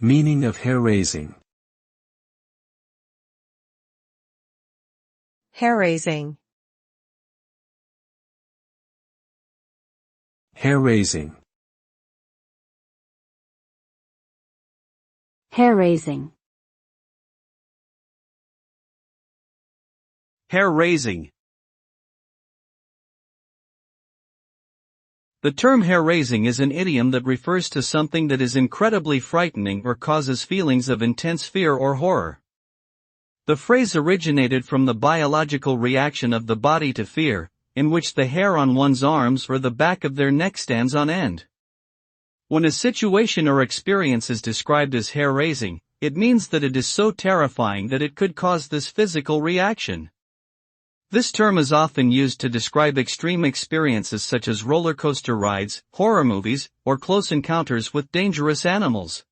Meaning of hair-raising. Hair-raising. Hair-raising. Hair-raising. Hair-raising. The term hair-raising is an idiom that refers to something that is incredibly frightening or causes feelings of intense fear or horror. The phrase originated from the biological reaction of the body to fear, in which the hair on one's arms or the back of their neck stands on end. When a situation or experience is described as hair-raising, it means that it is so terrifying that it could cause this physical reaction. This term is often used to describe extreme experiences such as roller coaster rides, horror movies, or close encounters with dangerous animals.